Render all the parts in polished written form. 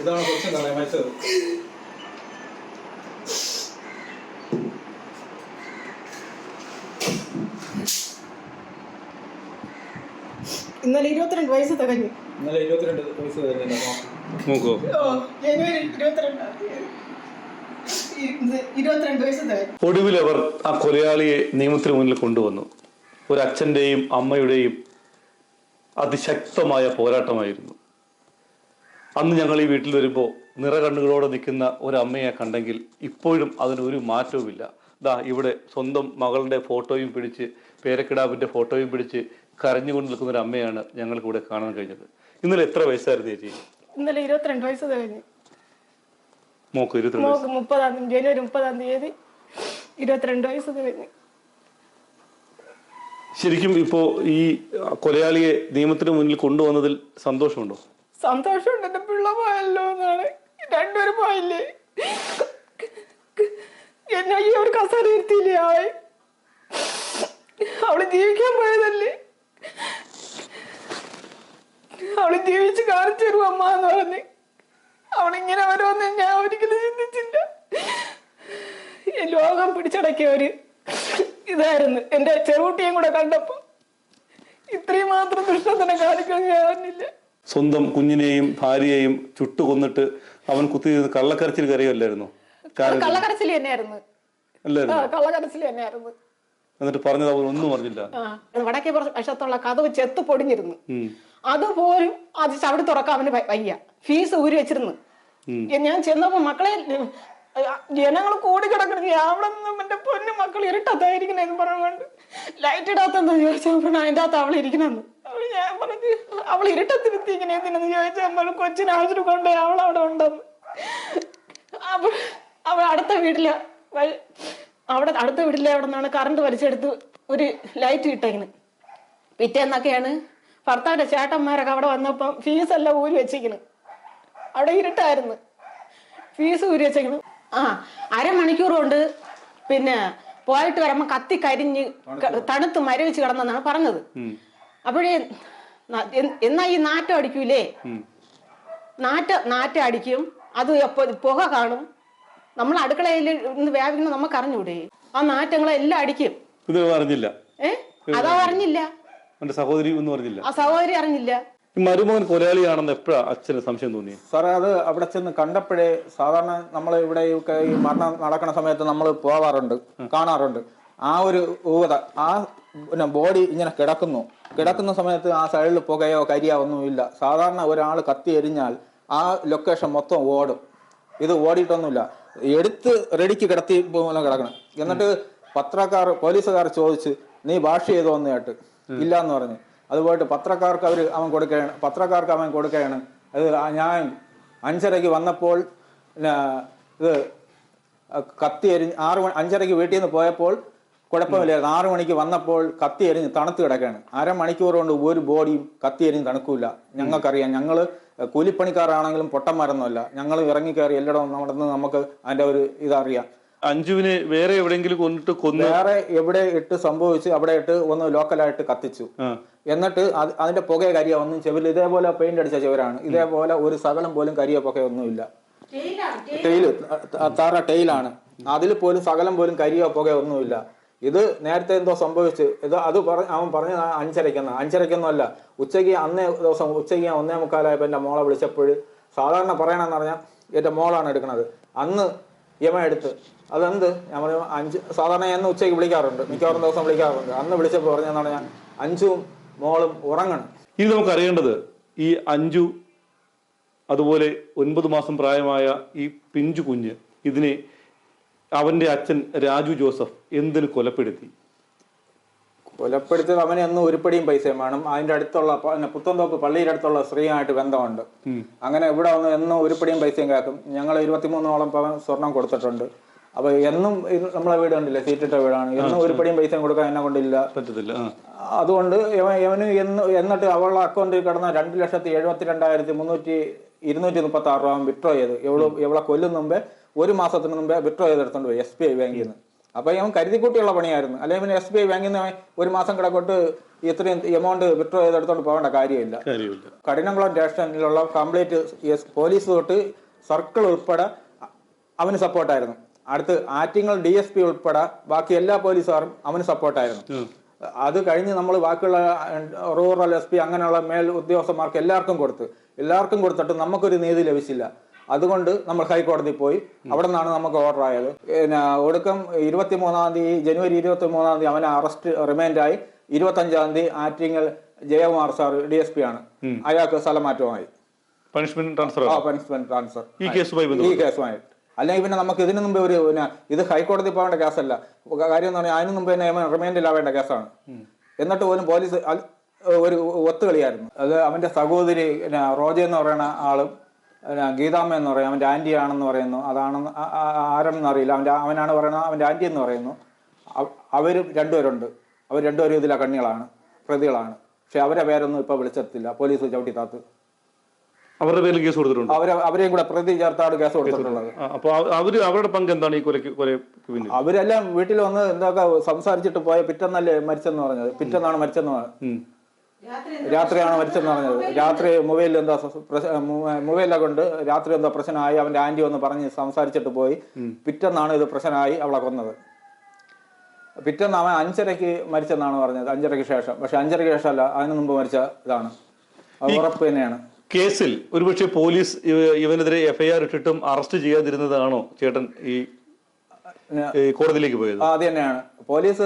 ഇതാണ് കുറച്ച് മരിച്ചത്. ഇന്നലെ 22 വയസ്സ് തികഞ്ഞു. ഇന്നലെ 22 വയസ്സ് തികഞ്ഞു. നോക്കോ ജനുവരി 22 വയസ്സ് തികഞ്ഞു. ഒടുവിൽ അവർ ആ കൊലയാളിയെ നിയമത്തിന് മുന്നിൽ കൊണ്ടുവന്നു. ഒരു അച്ഛൻ്റെയും അമ്മയുടെയും അതിശക്തമായ പോരാട്ടമായിരുന്നു. അന്ന് ഞങ്ങൾ ഈ വീട്ടിൽ വരുമ്പോൾ നിറകണ്ണുകളോടെ നിൽക്കുന്ന ഒരമ്മയെ കണ്ടെങ്കിൽ ഇപ്പോഴും അതിനൊരു മാറ്റവുമില്ല. ദാ ഇവിടെ സ്വന്തം മകളുടെ ഫോട്ടോയും പിടിച്ച്, പേരക്കിടാവിൻ്റെ ഫോട്ടോയും പിടിച്ച് കരഞ്ഞുകൊണ്ട് നിൽക്കുന്ന ഒരു അമ്മയാണ് ഞങ്ങൾക്ക് ഇവിടെ കാണാൻ കഴിഞ്ഞത്. ഇന്നലെ എത്ര വയസ്സായിരുന്നു ചേച്ചി? ഇന്നലെ 22 വയസ്സ് തികഞ്ഞു. മോക്ക് 22 ജനുവരി 30 22 വയസ്സ് തികഞ്ഞു. ശരിക്കും ഇപ്പോ ഈ കൊലയാളിയെ നിയമത്തിന് മുന്നിൽ കൊണ്ടുവന്നതിൽ സന്തോഷമുണ്ടോ? സന്തോഷമുണ്ട്. എന്റെ പിള്ള പോയല്ലോ എന്നാണ്. രണ്ടുപേരും പോയില്ലേ, എന്നെ ഈ ഒരു കസേര ഇരുത്തിയില്ലേ. അവള് ജീവിക്കാൻ പോയതല്ലേ, അവള് ജീവിച്ച് കാണിച്ചു തരും അമ്മ എന്ന് പറഞ്ഞ്. അവളിങ്ങനെ വരുമെന്ന് ഞാൻ ഒരിക്കലും ചിന്തിച്ചില്ല. ലോകം പിടിച്ചടക്കിയ ഒരു ഇതായിരുന്നു. എന്റെ ചെറുകുട്ടിയും കൂടെ കണ്ടപ്പോ ഇത്രയും മാത്രം ദുഷ്ടത്തിനെ കാണിക്കാൻ ഞാൻ അറിഞ്ഞില്ല. സ്വന്തം കുഞ്ഞിനെയും ഭാര്യയെയും ചുട്ടുകൊന്നിട്ട് അവൻ കുത്തി കള്ളക്കരച്ചിൽ കരയല്ലായിരുന്നു? കള്ളക്കരച്ചിൽ തന്നെയായിരുന്നു. കള്ളക്കരച്ചിൽ തന്നെയായിരുന്നു. എന്നിട്ട് പറഞ്ഞത് അവൻ ഒന്നും പറഞ്ഞില്ല. വടക്കേ വശത്തുള്ള കഥവ് ചെത്ത് പൊടിഞ്ഞിരുന്നു. അതുപോലും അത് ചവിടി തുറക്കാൻ അവന് വയ്യ. ഫീസ് ഊരി വെച്ചിരുന്നു. ഞാൻ ചെന്നപ്പോ മക്കളെ ജനങ്ങൾ കൂടി കിടക്കണം. അവിടെ നിന്നും എന്റെ പൊന്നു മക്കൾ ഇരുട്ടത്തായിരിക്കണെന്ന് പറഞ്ഞുകൊണ്ട് ലൈറ്റ് ഇടാത്തെന്ന് ചോദിച്ചപ്പോൾ അതിൻ്റെ അകത്ത് അവൾ ഇരിക്കണമെന്ന്. ഞാൻ പറഞ്ഞു അവൾ ഇരുട്ടത്തിരുത്തി ഇങ്ങനെ എന്തിനെന്ന് ചോദിച്ചാൽ കൊച്ചിനെ ആശുപത്രി കൊണ്ട് അവൾ അവിടെ ഉണ്ടെന്ന്. അപ്പൊ അവൾ അടുത്ത വീട്ടിലെ അവിടെ നിന്നാണ് കറണ്ട് വലിച്ചെടുത്ത് ഒരു ലൈറ്റ് ഇട്ടേക്കുന്നത്. പിറ്റേന്നൊക്കെയാണ് ഭർത്താവിന്റെ ചേട്ടന്മാരൊക്കെ അവിടെ വന്നപ്പം ഫീസെല്ലാം ഊരി വെച്ചിരിക്കുന്നു. അവിടെ ഇരുട്ടായിരുന്നു, ഫീസ് ഊരി വെച്ചേക്കുന്നു. അരമണിക്കൂർ കൊണ്ട് പിന്നെ പോയിട്ട് വരുമ്പോ കത്തി കരിഞ്ഞ് തണുത്ത് മരവിച്ച് കിടന്നെന്നാണ് പറഞ്ഞത്. അപ്പോഴേ എന്നാ ഈ നാറ്റം അടിക്കൂലേ, നാറ്റം അടിക്കും. അത് പുക കാണും. നമ്മൾ അടുക്കളയിൽ ഇന്ന് വ്യാപിക്കുന്ന നമുക്ക് അറിഞ്ഞൂടെ, ആ നാറ്റങ്ങളെല്ലാം അടിക്കും. അതാ അറിഞ്ഞില്ല, സഹോദരി ഒന്നും അറിഞ്ഞില്ല. ആ സഹോദരി അറിഞ്ഞില്ല. മരുമകൻ കൊലയാളിയാണെന്ന് എപ്പോഴാ അച്ഛന് സംശയം തോന്നി? സാറേ, അത് അവിടെ ചെന്ന് കണ്ടപ്പോഴേ, സാധാരണ നമ്മൾ ഇവിടെ ഈ മരണം നടക്കുന്ന സമയത്ത് നമ്മൾ പോവാറുണ്ട്, കാണാറുണ്ട്. ആ ഒരു ഊവത, ആ പിന്നെ ബോഡി ഇങ്ങനെ കിടക്കുന്ന സമയത്ത് ആ സൈഡിൽ പുകയോ കരിയോ ഒന്നുമില്ല. സാധാരണ ഒരാൾ കത്തി എരിഞ്ഞാൽ ആ ലൊക്കേഷൻ മൊത്തം ഓടും. ഇത് ഓടിയിട്ടൊന്നുമില്ല, എടുത്ത് റെഡിക്ക് കിടത്തി പോലെ കിടക്കണം. എന്നിട്ട് പോലീസുകാർ ചോദിച്ച് നീ വാഷ് ചെയ്തോ എന്ന് കേട്ട് ഇല്ല എന്ന് പറഞ്ഞ് അത് പോയിട്ട് പത്രക്കാർക്ക് അവൻ കൊടുക്കുകയാണ്. അത് ഞാൻ 5:30 വന്നപ്പോൾ ഇത് കത്തി എരിഞ്ഞ് 5:30 വീട്ടിൽ നിന്ന് പോയപ്പോൾ കുഴപ്പമില്ലായിരുന്നു. 6 മണിക്ക് വന്നപ്പോൾ കത്തി എരിഞ്ഞ് തണുത്ത് കിടക്കുകയാണ്. അരമണിക്കൂർ കൊണ്ട് ഒരു ബോഡിയും കത്തി എരിഞ്ഞ് തണുക്കൂല. ഞങ്ങൾക്കറിയാം, ഞങ്ങൾ കൂലിപ്പണിക്കാരാണെങ്കിലും പൊട്ടന്മാരൊന്നുമല്ല. ഞങ്ങൾ ഇറങ്ങിക്കയറി എല്ലായിടവും നടന്ന് നമുക്ക് അതിന്റെ ഒരു ഇതറിയാം. അഞ്ജുവിനെ വേറെ എവിടെയെങ്കിലും വേറെ എവിടെ ഇട്ട് സംഭവിച്ച് അവിടെ ഇട്ട് ഒന്ന് ലോക്കലായിട്ട് കത്തിച്ചു. എന്നിട്ട് അതിന്റെ പുകയോ കരിയോ ഒന്നും ചെവിൽ, ഇതേപോലെ പെയിന്റ് അടിച്ച ചെവരാണ്, ഇതേപോലെ ഒരു സകലം പോലും കരിയോ പുകയൊന്നുമില്ല. തറ ടെയിലാണ്, അതിൽ പോലും സകലം പോലും കരിയോ പുകയോ ഒന്നുമില്ല. ഇത് നേരത്തെ എന്തോ സംഭവിച്ച് അവൻ പറഞ്ഞ 5:30 ഉച്ചയ്ക്ക്, അന്നേ ദിവസം ഉച്ചയ്ക്ക് 1:45 എന്റെ മോളെ വിളിച്ചപ്പോൾ സാധാരണ പറയണമെന്ന് പറഞ്ഞാൽ എന്റെ മോളാണ് എടുക്കുന്നത്. അന്ന് യമ എടുത്ത് അതെന്ത് ഞാൻ പറഞ്ഞു 5 സാധാരണ എന്ന് ഉച്ചയ്ക്ക് വിളിക്കാറുണ്ട്, മിക്കവാറും ദിവസം വിളിക്കാറുണ്ട്. അന്ന് വിളിച്ചപ്പോൾ പറഞ്ഞെന്ന് പറഞ്ഞാൽ അഞ്ജുവും മോളും ഉറങ്ങണം. ഇനി നമുക്ക് അറിയേണ്ടത് ഈ അഞ്ജു, അതുപോലെ 9 മാസം പ്രായമായ ഈ പിഞ്ചു കുഞ്ഞ്, ഇതിനെ അവന്റെ അച്ഛൻ രാജു ജോസഫ് എന്തിന് കൊലപ്പെടുത്തിയത്? അവനെ അന്ന് ഉരുപ്പടിയും പൈസയും വേണം. അതിന്റെ അടുത്തുള്ള പുത്തൻതോപ്പ് പള്ളിയുടെ അടുത്തുള്ള സ്ത്രീയായിട്ട് ബന്ധമുണ്ട്. അങ്ങനെ ഇവിടെ വന്ന് എന്നും ഉരുപ്പടിയും പൈസയും കേൾക്കും. ഞങ്ങൾ 23ഓളം പവൻ സ്വർണം കൊടുത്തിട്ടുണ്ട്. അപ്പൊ എന്നും നമ്മളെ വീട് കണ്ടില്ല, സീറ്റിട്ട വീടാണ്. എന്നും ഉരുപ്പടിയും പൈസയും കൊടുക്കാൻ എന്നെ കൊണ്ടില്ല, പറ്റത്തില്ല. അതുകൊണ്ട് ഇവന് എന്നിട്ട് അവളുടെ അക്കൗണ്ടിൽ കിടന്ന 2,72,236 രൂപ വിഡ്രോ ചെയ്ത്, ഇവളെ കൊല്ലും മുമ്പേ 1 മാസത്തിന് മുമ്പേ വിഡ്രോ ചെയ്തെടുത്തോണ്ട് പോയി SBI ബാങ്കിൽ നിന്ന്. അപ്പൊ ഇവൻ കരുതിക്കൂട്ടിയുള്ള പണിയായിരുന്നു. അല്ലെങ്കിൽ പിന്നെ SBI ബാങ്കിൽ നിന്ന് ഒരു മാസം കിടക്കോട്ട് ഇത്രയും എമൗണ്ട് വിഡ്രോ ചെയ്തെടുത്തോണ്ട് പോകേണ്ട കാര്യമില്ല. കഠിനംകുളം സ്റ്റേഷനിലുള്ള കംപ്ലീറ്റ് പോലീസ് തൊട്ട് സർക്കിൾ ഉൾപ്പെടെ അവന് സപ്പോർട്ടായിരുന്നു. അടുത്ത് ആറ്റിങ്ങൽ DSP ഉൾപ്പെടെ ബാക്കി എല്ലാ പോലീസുകാരും അവന് സപ്പോർട്ടായിരുന്നു. അത് കഴിഞ്ഞ് നമ്മൾ ബാക്കിയുള്ള റൂറൽ SP അങ്ങനെയുള്ള മേൽ ഉദ്യോഗസ്ഥന്മാർക്ക് എല്ലാവർക്കും കൊടുത്തിട്ട് നമുക്കൊരു നീതി ലഭിച്ചില്ല. അതുകൊണ്ട് നമ്മൾ ഹൈക്കോടതി പോയി. അവിടെ നിന്നാണ് നമുക്ക് ഓർഡർ ആയത്. പിന്നെ ഒടുക്കം 23-ാം തീയതി ജനുവരി 23-ാം തീയതി അവനെ റിമാൻഡായി. 25-ാം തീയതി ആറ്റിങ്ങൽ ജയകുമാർ സാർ DSP ആണ്, അയാൾക്ക് സ്ഥലമാറ്റമായി. പണിഷ്മെന്റ് ട്രാൻസ്ഫർ ഈ കേസുമായി. അല്ലെങ്കിൽ പിന്നെ നമുക്ക് ഇതിനു മുമ്പ് ഇത് ഹൈക്കോടതി പോകേണ്ട കേസല്ല. കാര്യം എന്ന് പറഞ്ഞാൽ അതിനു മുമ്പ് തന്നെ റിമാൻഡിലാവേണ്ട കേസാണ്. എന്നിട്ട് പോലും പോലീസ് ഒരു ഒത്തുകളിയായിരുന്നു. അത് അവന്റെ സഹോദരി റോജ എന്ന് പറയുന്ന ആളും ഗീതാമ്മ എന്ന് പറയും, അവന്റെ ആന്റി ആണെന്ന് പറയുന്നു. അതാണെന്ന് ആരെന്ന് അറിയില്ല. അവനാണ് പറയുന്നത് അവന്റെ ആന്റി എന്ന് പറയുന്നു. അവരും രണ്ടുപേരുണ്ട്. അവർ രണ്ടുപേരും ഇതിലെ കണ്ണികളാണ്, പ്രതികളാണ്. പക്ഷെ അവരെ പേരൊന്നും ഇപ്പൊ വിളിച്ചെത്തില്ല. പോലീസ് ചവിട്ടി താത്ത് അവരുടെ പേരിൽ കേസ് കൊടുത്തിട്ടുണ്ട്. അവരെയും കൂടെ പ്രതി ചേർത്താണ് കേസ് കൊടുത്തിട്ടുള്ളത്. അപ്പൊ അവരുടെ പങ്ക് എന്താണ് ഈ കൊലയ്ക്ക്? അവരെല്ലാം വീട്ടിൽ വന്ന് എന്തൊക്കെ സംസാരിച്ചിട്ട് പോയ പിറ്റന്നല്ലേ മരിച്ചെന്ന് പറഞ്ഞത്. പിറ്റന്നാണ് മരിച്ചെന്ന് പറഞ്ഞത്. രാത്രിയാണ് മരിച്ചെന്ന് പറഞ്ഞത്. രാത്രി മൊബൈലിലെ കൊണ്ട് രാത്രി എന്തോ പ്രശ്നമായി. അവന്റെ ആന്റി വന്ന് പറഞ്ഞ് സംസാരിച്ചിട്ട് പോയി. പിറ്റന്നാണ് ഇത് പ്രശ്നമായി അവളെ കൊന്നത്. പിറ്റന്ന് അവൻ 5:30-ക്ക് മരിച്ചെന്നാണ് പറഞ്ഞത്, 5:30-ക്ക് ശേഷം. പക്ഷെ 5:30-ക്ക് ശേഷമല്ല, അതിനു മുമ്പ് മരിച്ച ഇതാണ്. അത് ഉറപ്പ് തന്നെയാണ്. കേസിൽ ഒരുപക്ഷെ പോലീസ് ഇവനെതിരെ FIR ഇട്ടിട്ടും അറസ്റ്റ് ചെയ്യാതിരുന്നതാണോ ചേട്ടൻ ഈ കോടതിയിലേക്ക് പോയത്? അത് തന്നെയാണ്. പോലീസ്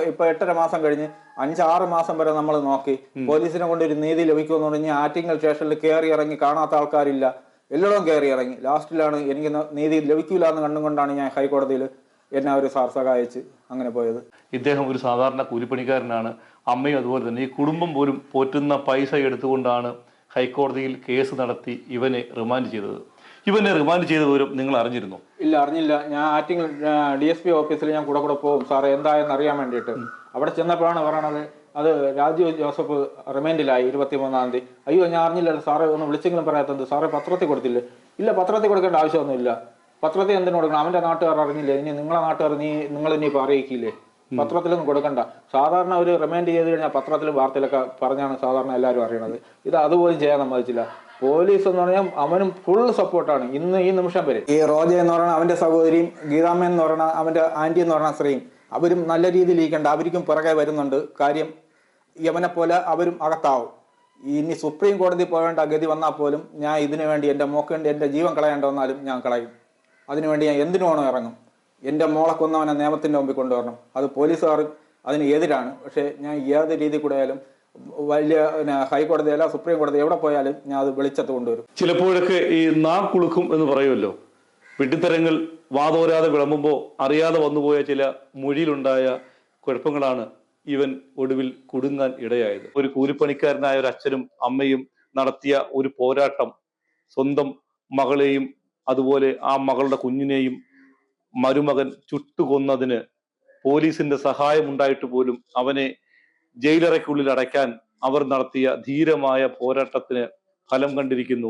ഇപ്പൊ 8.5 മാസം കഴിഞ്ഞ് 5-6 മാസം വരെ നമ്മൾ നോക്കി. പോലീസിനെ കൊണ്ട് ഒരു നീതി ലഭിക്കുമെന്ന് പറഞ്ഞ് ആറ്റിങ്ങൽ സ്റ്റേഷനിൽ കയറി ഇറങ്ങി, കാണാത്ത ആൾക്കാരില്ല, എല്ലായിടവും കയറി ഇറങ്ങി. ലാസ്റ്റിലാണ് എനിക്ക് നീതി ലഭിക്കില്ല എന്ന് കണ്ടുകൊണ്ടാണ് ഞാൻ ഹൈക്കോടതിയിൽ എന്നെ ഒരു സാർ സഹായിച്ച് അങ്ങനെ പോയത്. ഇദ്ദേഹം ഒരു സാധാരണ കൂലിപ്പണിക്കാരനാണ്. അമ്മയും അതുപോലെ തന്നെ. ഈ കുടുംബം പോലും പോറ്റുന്ന പൈസ എടുത്തുകൊണ്ടാണ് ഹൈക്കോടതിയിൽ കേസ് നടത്തി ഇവനെ റിമാൻഡ് ചെയ്തത്. ഇവനെ റിമാൻഡ് ചെയ്ത വിവരം നിങ്ങൾ അറിഞ്ഞിരുന്നോ? ഇല്ല, അറിഞ്ഞില്ല. ഞാൻ ആറ്റിങ്ങൽ DSP ഓഫീസിൽ ഞാൻ കൂടെ പോകും സാറേ എന്തായെന്ന് അറിയാൻ വേണ്ടിയിട്ട്. അവിടെ ചെന്നപ്പോഴാണ് പറയണത് അത് രാജീവ് ജോസഫ് റിമാൻഡിലായി 23-ാം തീയതി. അയ്യോ, ഞാൻ അറിഞ്ഞില്ല സാറേ, ഒന്ന് വിളിച്ചെങ്കിലും പറയാത്തത്. സാറേ പത്രത്തിൽ കൊടുത്തില്ലേ? ഇല്ല, പത്രത്തിൽ കൊടുക്കേണ്ട ആവശ്യമൊന്നുമില്ല. പത്രത്തിൽ എന്തിനു കൊടുക്കണം? അവന്റെ നാട്ടുകാർ അറിഞ്ഞില്ലേ? ഇനി നിങ്ങളെ നാട്ടുകാർ നിങ്ങൾ ഇനിയിപ്പോൾ അറിയിക്കില്ലേ? പത്രത്തിലൊന്നും കൊടുക്കണ്ട. സാധാരണ ഒരു റിമാൻഡ് ചെയ്ത് കഴിഞ്ഞാൽ പത്രത്തിലും വാർത്തയിലൊക്കെ പറഞ്ഞാണ് സാധാരണ എല്ലാവരും അറിയണത്. ഇത് അതുപോലും ചെയ്യാൻ സമ്മതിച്ചില്ല. പോലീസ് എന്ന് പറഞ്ഞാൽ അവനും ഫുൾ സപ്പോർട്ടാണ് ഈ നിമിഷം വരെ. ഈ റോജ എന്ന് പറയുന്ന അവന്റെ സഹോദരിയും ഗീതാമ്മ എന്ന് പറയുന്ന അവന്റെ ആന്റി എന്ന് പറയുന്ന സ്ത്രീയും അവരും നല്ല രീതിയിൽ ഇരിക്കേണ്ട. അവർക്കും പിറകെ വരുന്നുണ്ട്. കാര്യം യവനെ പോലെ അവരും അകത്താവും. ഇനി സുപ്രീം കോടതി പോകേണ്ട ഗതി വന്നാൽ പോലും ഞാൻ ഇതിനു വേണ്ടി എൻ്റെ മോക്ക് വേണ്ടി എൻ്റെ ജീവൻ കളയേണ്ട വന്നാലും ഞാൻ കളയും. അതിനുവേണ്ടി ഞാൻ എന്തിനു വേണോ ഇറങ്ങും. എൻ്റെ മോളെ കൊന്നവനെ നിയമത്തിൻ്റെ മുമ്പിൽ കൊണ്ടുവരണം. അത് പോലീസുകാർ അതിന് എതിരാണ്. പക്ഷേ ഞാൻ ഏത് രീതി കൂടെ ആയാലും വലിയ ഹൈക്കോടതി അല്ല സുപ്രീം കോടതി എവിടെ പോയാലും ഞാൻ അത് വെളിച്ചത്ത് കൊണ്ടുവരും. ചിലപ്പോഴൊക്കെ ഈ കുളുക്കും എന്ന് പറയുമല്ലോ, വെട്ടിത്തരങ്ങൾ വാതോരാതെ വിളമ്പുമ്പോൾ അറിയാതെ വന്നുപോയ ചില മൊഴിയിലുണ്ടായ കുഴപ്പങ്ങളാണ് ഇവൻ ഒടുവിൽ കുടുങ്ങാൻ ഇടയായത്. ഒരു കൂലിപ്പണിക്കാരനായ ഒരു അച്ഛനും അമ്മയും നടത്തിയ ഒരു പോരാട്ടം സ്വന്തം മകളെയും അതുപോലെ ആ മകളുടെ കുഞ്ഞിനെയും മരുമകൻ ചുട്ടുകൊന്നതിന് പോലീസിന്റെ സഹായമുണ്ടായിട്ട് പോലും അവനെ ജയിലറയ്ക്കുള്ളിൽ അടയ്ക്കാൻ അവർ നടത്തിയ ധീരമായ പോരാട്ടത്തിന് ഫലം കണ്ടിരിക്കുന്നു.